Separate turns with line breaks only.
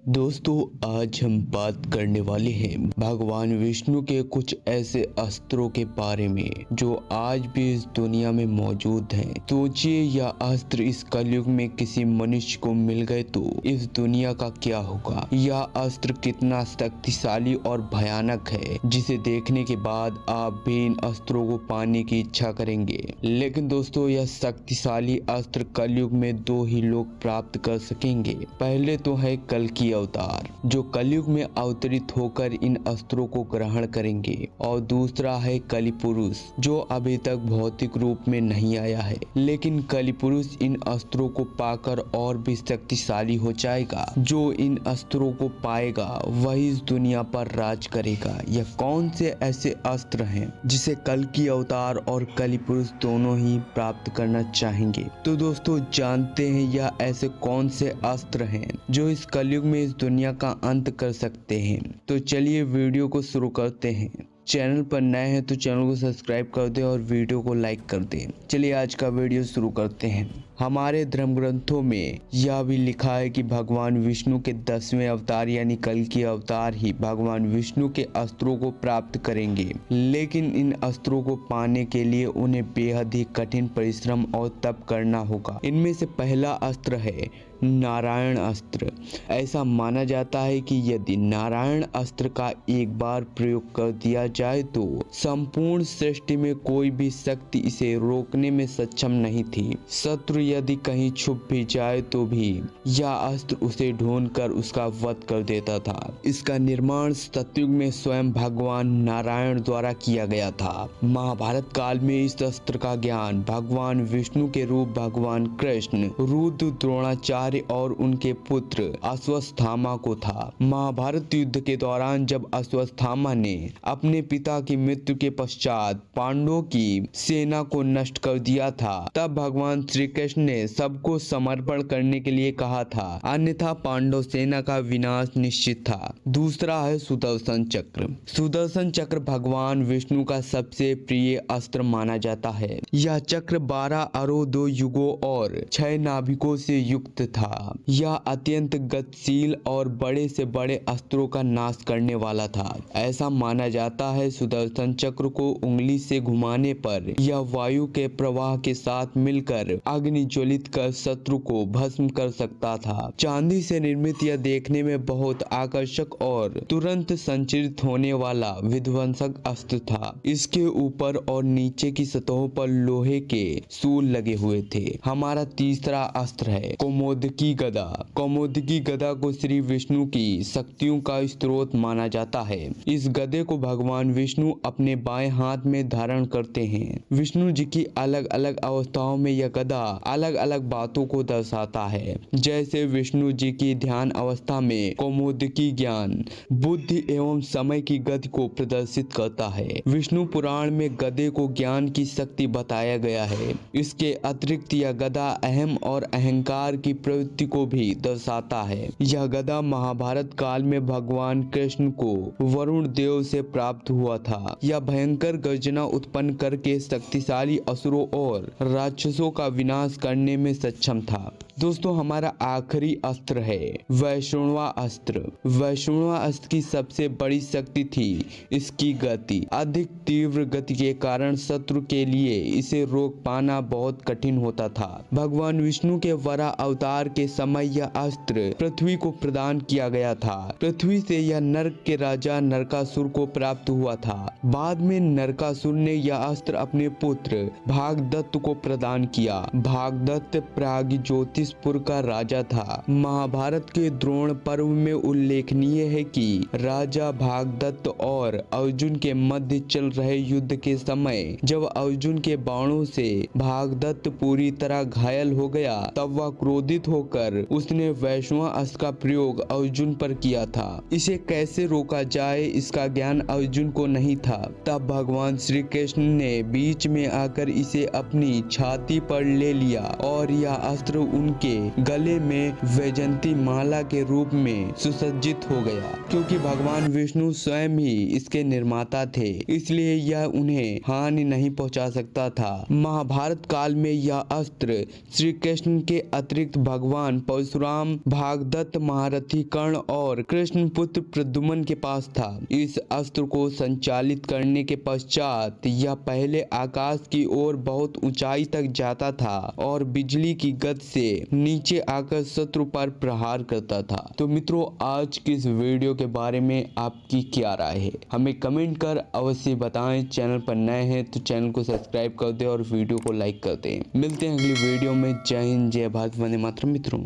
दोस्तों, आज हम बात करने वाले हैं भगवान विष्णु के कुछ ऐसे अस्त्रों के बारे में जो आज भी इस दुनिया में मौजूद हैं। सोचिए, यह अस्त्र इस कलयुग में किसी मनुष्य को मिल गए तो इस दुनिया का क्या होगा। यह अस्त्र कितना शक्तिशाली और भयानक है जिसे देखने के बाद आप भी इन अस्त्रों को पाने की इच्छा करेंगे। लेकिन दोस्तों, यह शक्तिशाली अस्त्र कलयुग में दो ही लोग प्राप्त कर सकेंगे। पहले तो है कल्कि अवतार, जो कलयुग में अवतरित होकर इन अस्त्रों को ग्रहण करेंगे, और दूसरा है कलिपुरुष, जो अभी तक भौतिक रूप में नहीं आया है, लेकिन कलिपुरुष इन अस्त्रों को पाकर और भी शक्तिशाली हो जाएगा। जो इन अस्त्रों को पाएगा वही इस दुनिया पर राज करेगा। यह कौन से ऐसे अस्त्र हैं जिसे कल्कि अवतार और कलिपुरुष दोनों ही प्राप्त करना चाहेंगे? तो दोस्तों, जानते हैं यह ऐसे कौन से अस्त्र हैं जो इस कलयुग में इस दुनिया का अंत कर सकते हैं। तो चलिए वीडियो को शुरू करते हैं। चैनल पर नए हैं तो चैनल को सब्सक्राइब कर दें और वीडियो को लाइक कर दें। चलिए आज का वीडियो शुरू करते हैं। हमारे धर्म ग्रंथों में यह भी लिखा है कि भगवान विष्णु के 10वें अवतार यानी कल्कि अवतार ही भगवान विष्णु के अस्त्रों को प्राप्त करेंगे। लेकिन इन अस्त्रों को पाने के लिए उन्हें बेहद ही कठिन परिश्रम और तप करना होगा। इनमें से पहला अस्त्र है नारायण अस्त्र। ऐसा माना जाता है कि यदि नारायण अस्त्र का एक बार प्रयोग कर दिया जाए तो संपूर्ण सृष्टि में कोई भी शक्ति इसे रोकने में सक्षम नहीं थी। शत्रु यदि कहीं छुप भी जाए तो भी यह अस्त्र उसे ढूंढकर उसका वध कर देता था। इसका निर्माण सतयुग में स्वयं भगवान नारायण द्वारा किया गया था। महाभारत काल में इस अस्त्र का ज्ञान भगवान विष्णु के रूप भगवान कृष्ण, रुद्र, द्रोणाचार्य और उनके पुत्र अश्वत्थामा को था। महाभारत युद्ध के दौरान जब अश्वत्थामा ने अपने पिता की मृत्यु के पश्चात पांडवों की सेना को नष्ट कर दिया था, तब भगवान श्री कृष्ण ने सबको समर्पण करने के लिए कहा था, अन्यथा पांडव सेना का विनाश निश्चित था। दूसरा है सुदर्शन चक्र। सुदर्शन चक्र भगवान विष्णु का सबसे प्रिय अस्त्र माना जाता है। यह चक्र 12 अरों, 2 युगों और 6 नाभिकों से युक्त था। यह अत्यंत गतिशील और बड़े से बड़े अस्त्रों का नाश करने वाला था। ऐसा माना जाता है सुदर्शन चक्र को उंगली से घुमाने पर यह वायु के प्रवाह के साथ मिलकर अग्नि ज्वलित कर शत्रु को भस्म कर सकता था। चांदी से निर्मित यह देखने में बहुत आकर्षक और तुरंत संचरित होने वाला विध्वंसक अस्त्र था। इसके ऊपर और नीचे की सतहों पर लोहे के सूल लगे हुए थे। हमारा तीसरा अस्त्र है कौमोदकी गदा। कौमोदकी गदा को श्री विष्णु की शक्तियों का स्रोत माना जाता है। इस गदे को भगवान विष्णु अपने बाएं हाथ में धारण करते हैं। विष्णु जी की अलग अलग अवस्थाओं में यह गदा अलग अलग बातों को दर्शाता है। जैसे विष्णु जी की ध्यान अवस्था में कौमोदकी ज्ञान, बुद्धि एवं समय की गति को प्रदर्शित करता है। विष्णु पुराण में गदे को ज्ञान की शक्ति बताया गया है। इसके अतिरिक्त यह गदा अहम और अहंकार की प्रवृत्ति को भी दर्शाता है। यह गदा महाभारत काल में भगवान कृष्ण को वरुण देव से प्राप्त हुआ था। यह भयंकर गर्जना उत्पन्न करके शक्तिशाली असुरों और राक्षसों का विनाश करने में सक्षम था। दोस्तों, हमारा आखिरी अस्त्र है वैष्णवा अस्त्र। वैष्णवा अस्त्र की सबसे बड़ी शक्ति थी इसकी गति। अधिक तीव्र गति के कारण शत्रु के लिए इसे रोक पाना बहुत कठिन होता था। भगवान विष्णु के वराह अवतार के समय यह अस्त्र पृथ्वी को प्रदान किया गया था। पृथ्वी से यह नरक के राजा नरकासुर को प्राप्त हुआ था। बाद में नरकासुर ने यह अस्त्र अपने पुत्र भागदत्त को प्रदान किया। भागदत्त प्रागज्योतिषपुर का राजा था। महाभारत के द्रोण पर्व में उल्लेखनीय है कि राजा भागदत्त और अर्जुन के मध्य चल रहे युद्ध के समय जब अर्जुन के बाणों से भागदत्त पूरी तरह घायल हो गया, तब वह क्रोधित होकर उसने वैष्णवा अस्त्र का प्रयोग अर्जुन पर किया था। इसे कैसे रोका जाए इसका ज्ञान अर्जुन को नहीं था। तब भगवान श्री कृष्ण ने बीच में आकर इसे अपनी छाती पर ले लिया और यह अस्त्र उनके के गले में वैजयंती माला के रूप में सुसज्जित हो गया। क्योंकि भगवान विष्णु स्वयं ही इसके निर्माता थे, इसलिए यह उन्हें हानि नहीं पहुंचा सकता था। महाभारत काल में यह अस्त्र श्री कृष्ण के अतिरिक्त भगवान परशुराम, भागदत्त महारथी कर्ण और कृष्ण पुत्र प्रद्युम्न के पास था। इस अस्त्र को संचालित करने के पश्चात यह पहले आकाश की ओर बहुत ऊंचाई तक जाता था और बिजली की गति से नीचे आकर शत्रु पर प्रहार करता था। तो मित्रों, आज की इस वीडियो के बारे में आपकी क्या राय है, हमें कमेंट कर अवश्य बताएं। चैनल पर नए हैं तो चैनल को सब्सक्राइब कर दें और वीडियो को लाइक कर दें। मिलते हैं अगली वीडियो में। जय हिंद, जय भारत, वंदे मातरम मित्रों।